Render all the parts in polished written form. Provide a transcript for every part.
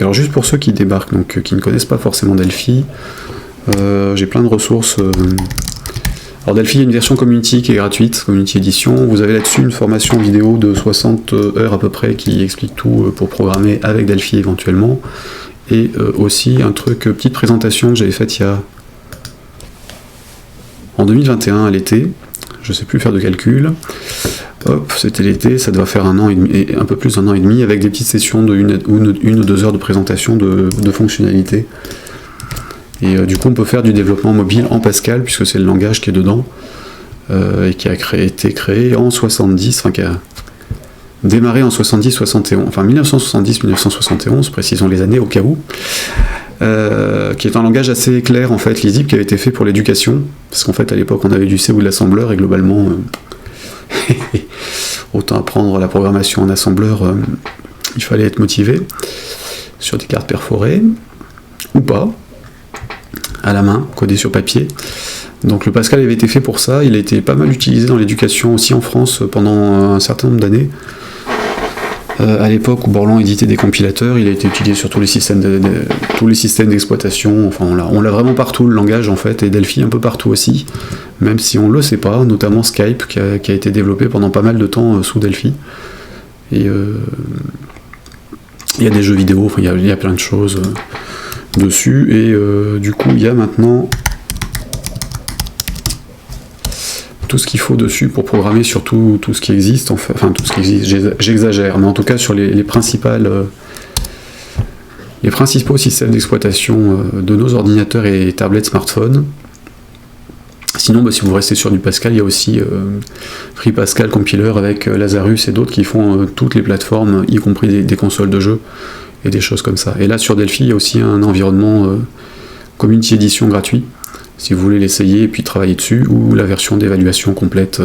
Alors juste pour ceux qui débarquent, donc qui ne connaissent pas forcément Delphi, j'ai plein de ressources. Alors Delphi, il y a une version Community qui est gratuite, Community Edition. Vous avez là-dessus une formation vidéo de 60 heures à peu près qui explique tout pour programmer avec Delphi éventuellement. Et aussi un truc, petite présentation que j'avais faite en 2021 à l'été. Je ne sais plus faire de calcul. Hop, c'était l'été, ça doit faire 1 an et demi, un peu plus d'1 an et demi, avec des petites sessions de 1 ou 2 heures de présentation de fonctionnalités. Et du coup, on peut faire du développement mobile en Pascal, puisque c'est le langage qui est dedans, et qui a été créé en 70, enfin qui a démarré en 70-71, enfin 1970-1971, précisons les années au cas où, qui est un langage assez clair, en fait, lisible, qui avait été fait pour l'éducation, parce qu'en fait, à l'époque, on avait du C ou de l'assembleur, et globalement, autant apprendre la programmation en assembleur, il fallait être motivé, sur des cartes perforées, ou pas, à la main, codé sur papier. Donc le Pascal avait été fait pour ça, il a été pas mal utilisé dans l'éducation aussi en France pendant un certain nombre d'années. À l'époque où Borland éditait des compilateurs, il a été utilisé sur tous les systèmes d'exploitation, enfin on l'a vraiment partout le langage en fait, et Delphi un peu partout aussi, même si on le sait pas, notamment Skype qui a été développé pendant pas mal de temps sous Delphi. Et il y a des jeux vidéo, enfin il y a plein de choses dessus, et du coup il y a maintenant tout ce qu'il faut dessus pour programmer sur tout ce qui existe, enfin tout ce qui existe, j'exagère, mais en tout cas sur les principaux systèmes d'exploitation de nos ordinateurs et tablettes smartphones. Sinon, si vous restez sur du Pascal, il y a aussi Free Pascal Compiler avec Lazarus et d'autres qui font toutes les plateformes, y compris des consoles de jeux et des choses comme ça. Et là sur Delphi, il y a aussi un environnement Community Edition gratuit, si vous voulez l'essayer et puis travailler dessus, ou la version d'évaluation complète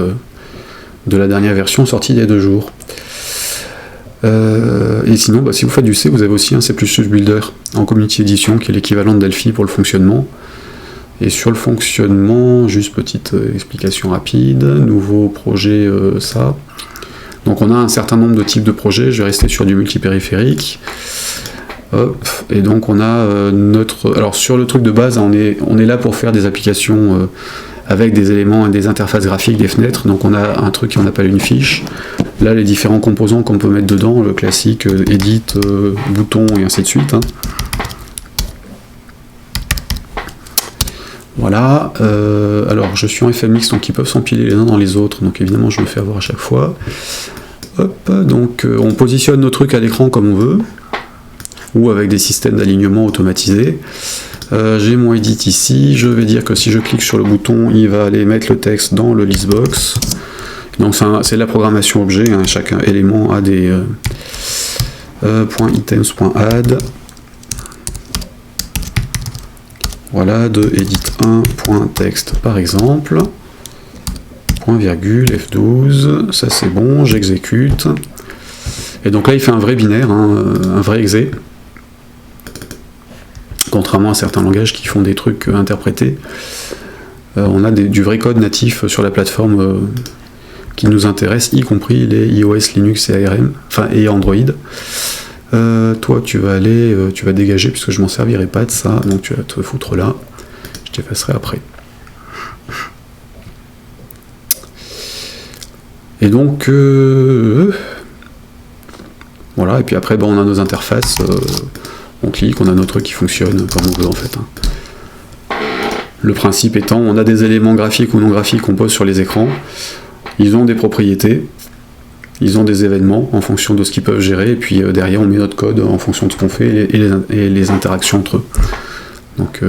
de la dernière version sortie il y a 2 jours. Et sinon, si vous faites du C, vous avez aussi un C++ Builder en Community Edition qui est l'équivalent de Delphi pour le fonctionnement. Et sur le fonctionnement, juste petite explication rapide, nouveau projet ça. Donc on a un certain nombre de types de projets, je vais rester sur du multipériphérique. Hop, et donc on a alors sur le truc de base, on est là pour faire des applications avec des éléments et des interfaces graphiques, des fenêtres, donc on a un truc qu'on appelle une fiche. Là les différents composants qu'on peut mettre dedans, le classique, edit, bouton et ainsi de suite. Hein. Voilà, alors je suis en FMX, donc ils peuvent s'empiler les uns dans les autres, donc évidemment je me fais avoir à chaque fois. Hop, donc on positionne nos trucs à l'écran comme on veut, ou avec des systèmes d'alignement automatisés. J'ai mon edit ici, je vais dire que si je clique sur le bouton, il va aller mettre le texte dans le listbox. Donc c'est la programmation objet, hein, chaque élément a des .items.add. Voilà, de edit1.text par exemple. Point virgule, F12, ça c'est bon, j'exécute. Et donc là il fait un vrai binaire, hein, un vrai exé. Contrairement à certains langages qui font des trucs interprétés. On a du vrai code natif sur la plateforme qui nous intéresse, y compris les iOS, Linux et ARM, enfin et Android. Toi tu vas dégager puisque je m'en servirai pas de ça, donc tu vas te foutre là, je t'effacerai après. Et donc voilà, et puis après on a nos interfaces, on clique, on a notre truc qui fonctionne comme on veut en fait. Hein. Le principe étant, on a des éléments graphiques ou non graphiques qu'on pose sur les écrans, ils ont des propriétés, ils ont des événements en fonction de ce qu'ils peuvent gérer, et puis derrière on met notre code en fonction de ce qu'on fait et les interactions entre eux. Donc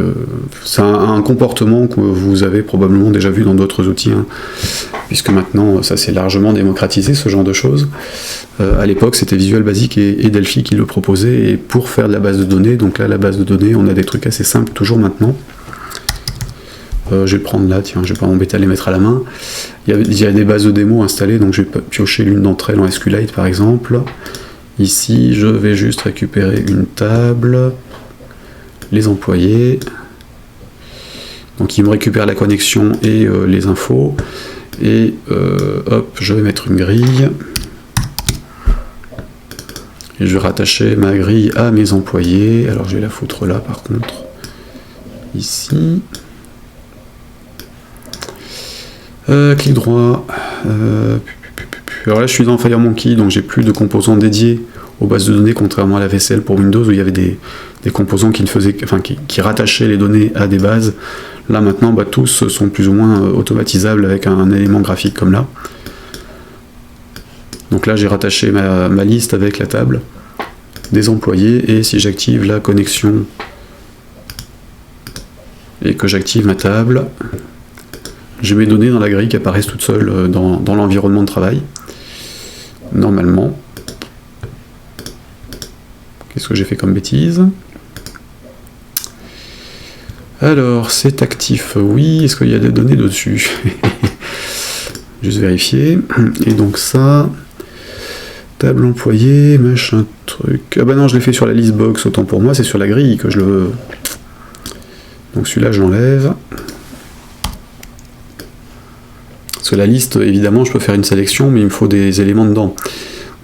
c'est un comportement que vous avez probablement déjà vu dans d'autres outils, hein, puisque maintenant ça s'est largement démocratisé ce genre de choses. À l'époque c'était Visual Basic et Delphi qui le proposaient, et pour faire de la base de données, donc là la base de données on a des trucs assez simples toujours maintenant. Je vais le prendre là, tiens, je vais pas m'embêter à les mettre à la main. Il y a des bases de démo installées, donc je vais piocher l'une d'entre elles en SQLite par exemple. Ici, je vais juste récupérer une table, les employés. Donc il me récupère la connexion et les infos. Et hop, je vais mettre une grille. Et je vais rattacher ma grille à mes employés. Alors je vais la foutre là par contre. Ici. Clic droit. Alors là je suis dans FireMonkey, donc j'ai plus de composants dédiés aux bases de données, contrairement à la VCL pour Windows où il y avait des composants qui rattachaient les données à des bases. Là maintenant, tous sont plus ou moins automatisables avec un élément graphique comme là. Donc là j'ai rattaché ma liste avec la table des employés, et si j'active la connexion et que j'active ma table, j'ai mes données dans la grille qui apparaissent toutes seules dans l'environnement de travail. Normalement. Qu'est-ce que j'ai fait comme bêtise? Alors, c'est actif, oui. Est-ce qu'il y a des données dessus? Juste vérifier. Et donc ça, table employée, machin truc. Ah bah non, je l'ai fait sur la liste box, autant pour moi, c'est sur la grille que je le veux. Donc celui-là, je l'enlève. Parce que la liste, évidemment, je peux faire une sélection, mais il me faut des éléments dedans.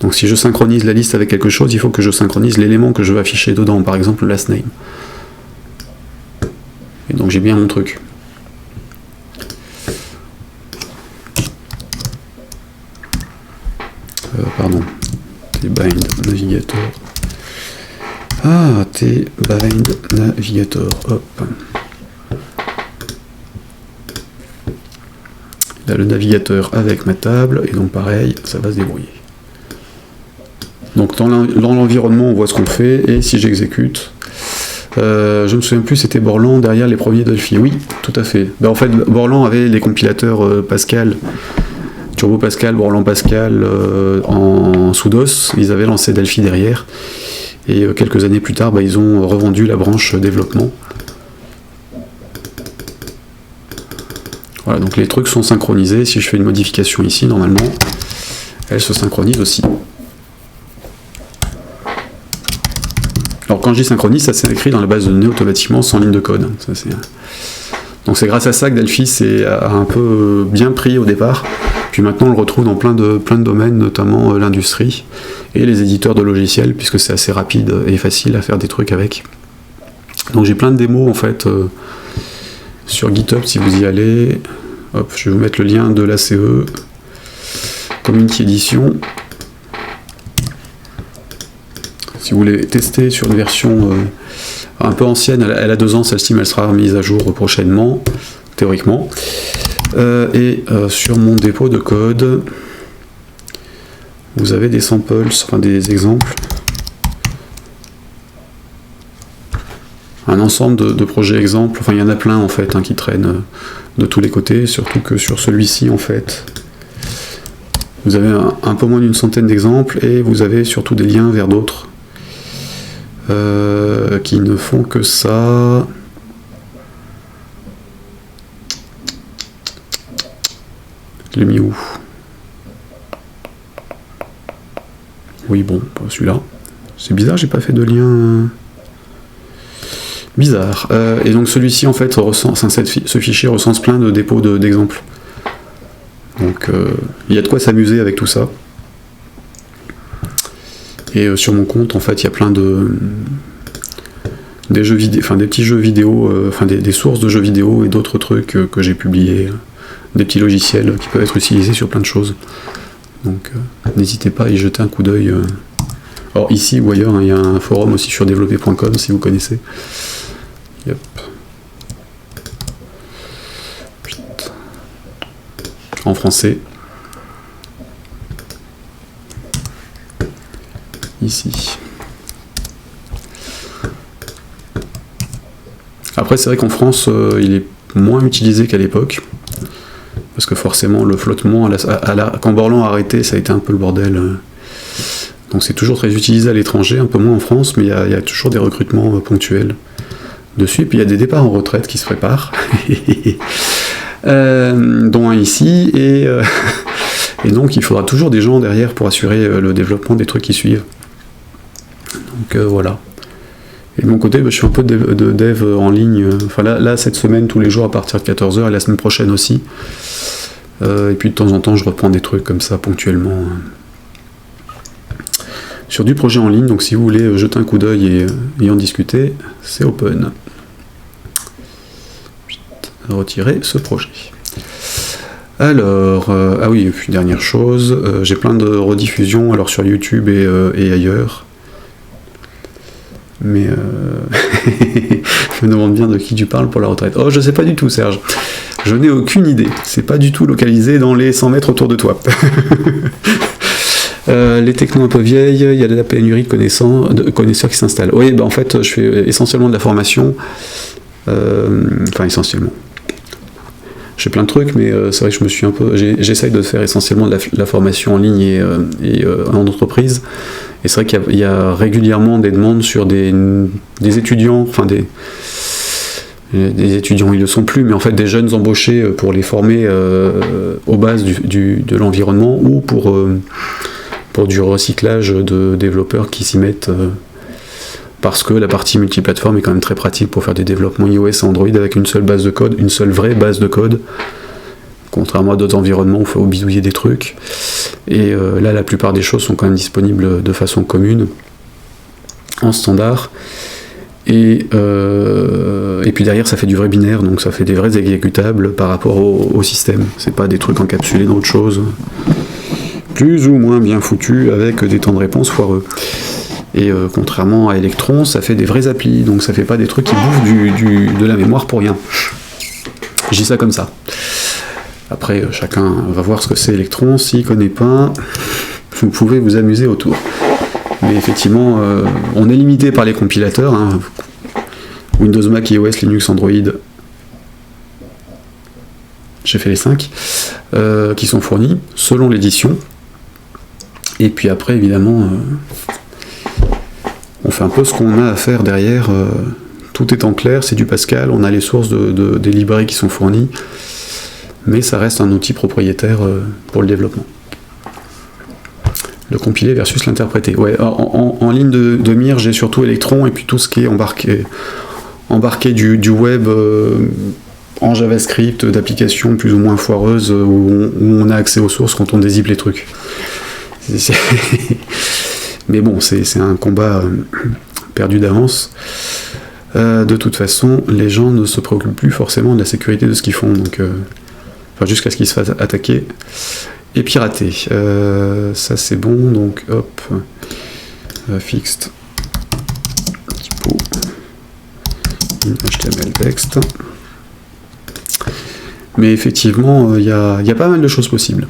Donc si je synchronise la liste avec quelque chose, il faut que je synchronise l'élément que je veux afficher dedans, par exemple le last name. Et donc j'ai bien mon truc. Pardon. T-bind navigator. Ah, T-bind navigator. Hop. Là le navigateur avec ma table, et donc pareil, ça va se débrouiller. Donc dans l'environnement, on voit ce qu'on fait, et si j'exécute, je me souviens plus, c'était Borland derrière les premiers Delphi. Oui, tout à fait. En fait, Borland avait les compilateurs Pascal, Turbo Pascal, Borland Pascal en sous DOS. Ils avaient lancé Delphi derrière, et quelques années plus tard, ils ont revendu la branche développement. Voilà, donc les trucs sont synchronisés. Si je fais une modification ici, normalement, elle se synchronise aussi. Alors quand je dis synchronise, ça s'est écrit dans la base de données automatiquement sans ligne de code. Donc c'est grâce à ça que Delphi a un peu bien pris au départ. Puis maintenant on le retrouve dans plein de domaines, notamment l'industrie et les éditeurs de logiciels, puisque c'est assez rapide et facile à faire des trucs avec. Donc j'ai plein de démos en fait sur GitHub si vous y allez. Hop, je vais vous mettre le lien de l'ACE, Community Edition. Si vous voulez tester sur une version un peu ancienne, elle a 2 ans, celle-ci, mais elle sera mise à jour prochainement, théoriquement. Sur mon dépôt de code, vous avez des samples, enfin des exemples. Un ensemble de projets exemples, enfin il y en a plein en fait qui traînent de tous les côtés, surtout que sur celui-ci en fait, vous avez un peu moins d'une centaine d'exemples, et vous avez surtout des liens vers d'autres. Qui ne font que ça. Je l'ai mis où? Oui, bon, pas celui-là. C'est bizarre, j'ai pas fait de lien. Bizarre. Et donc celui-ci, en fait, ce fichier recense plein de dépôts d'exemples. Donc, il y a de quoi s'amuser avec tout ça. Et sur mon compte, en fait, il y a plein des jeux vidéo, enfin des petits jeux vidéo, des sources de jeux vidéo et d'autres trucs que j'ai publiés, des petits logiciels qui peuvent être utilisés sur plein de choses. Donc n'hésitez pas à y jeter un coup d'œil. Or ici ou ailleurs, il y a un forum aussi sur développer.com si vous connaissez. Yep. En français. Ici. Après c'est vrai qu'en France il est moins utilisé qu'à l'époque, parce que forcément le flottement quand Borland a arrêté, ça a été un peu le bordel. Donc c'est toujours très utilisé à l'étranger, un peu moins en France, mais il y a toujours des recrutements ponctuels dessus, et puis il y a des départs en retraite qui se préparent, dont un ici, et donc il faudra toujours des gens derrière pour assurer le développement des trucs qui suivent. Donc voilà. Et de mon côté, je fais un peu de dev en ligne. Enfin là, cette semaine, tous les jours à partir de 14h, et la semaine prochaine aussi. Et puis de temps en temps, je reprends des trucs comme ça ponctuellement sur du projet en ligne, donc si vous voulez jeter un coup d'œil et en discuter, c'est open. Retirer ce projet. Alors, ah oui, et puis dernière chose, j'ai plein de rediffusions alors sur YouTube et ailleurs. Mais je me demande bien de qui tu parles pour la retraite. Oh, je sais pas du tout, Serge. Je n'ai aucune idée. C'est pas du tout localisé dans les 100 mètres autour de toi. Les technos un peu vieilles, il y a de la pénurie de connaisseurs qui s'installent. Oui, en fait, je fais essentiellement de la formation. Enfin, essentiellement. Je fais plein de trucs, mais c'est vrai que je me suis j'essaye de faire essentiellement de la formation en ligne et en entreprise. Et c'est vrai qu'il y a régulièrement des demandes sur des étudiants, enfin des étudiants, ils ne le sont plus, mais en fait des jeunes embauchés pour les former aux bases de l'environnement ou pour du recyclage de développeurs qui s'y mettent parce que la partie multiplateforme est quand même très pratique pour faire des développements iOS et Android avec une seule base de code, une seule vraie base de code, contrairement à d'autres environnements où il faut bidouiller des trucs. Et là, la plupart des choses sont quand même disponibles de façon commune, en standard. Et puis derrière, ça fait du vrai binaire, donc ça fait des vrais exécutables par rapport au système. C'est pas des trucs encapsulés dans autre chose, plus ou moins bien foutus, avec des temps de réponse foireux. Et contrairement à Electron, ça fait des vrais applis, donc ça fait pas des trucs qui bouffent de la mémoire pour rien. Je dis ça comme ça. Après, chacun va voir ce que c'est Electron. S'il connaît pas, vous pouvez vous amuser autour. Mais effectivement, on est limité par les compilateurs. Hein. Windows, Mac, iOS, Linux, Android. J'ai fait les 5 qui sont fournis selon l'édition. Et puis après, évidemment, on fait un peu ce qu'on a à faire derrière. Tout est en clair, c'est du Pascal. On a les sources des librairies qui sont fournies. Mais ça reste un outil propriétaire pour le développement. Le compiler versus l'interpréter. Ouais, en ligne de mire, j'ai surtout Electron et puis tout ce qui est embarqué du web en JavaScript, d'applications plus ou moins foireuses où on a accès aux sources quand on dézippe les trucs. Mais bon, c'est un combat perdu d'avance. De toute façon, les gens ne se préoccupent plus forcément de la sécurité de ce qu'ils font, donc jusqu'à ce qu'ils se fassent attaquer et pirater. Ça c'est bon, donc hop, fixed typo HTML texte. Mais effectivement, il y a pas mal de choses possibles.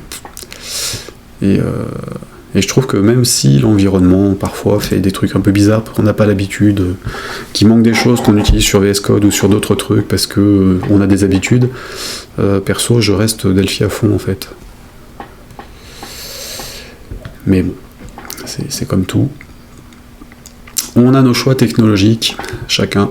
Et je trouve que même si l'environnement parfois fait des trucs un peu bizarres, qu'on n'a pas l'habitude, qu'il manque des choses qu'on utilise sur VS Code ou sur d'autres trucs parce que on a des habitudes, perso je reste Delphi à fond en fait. Mais bon, c'est comme tout. On a nos choix technologiques, chacun.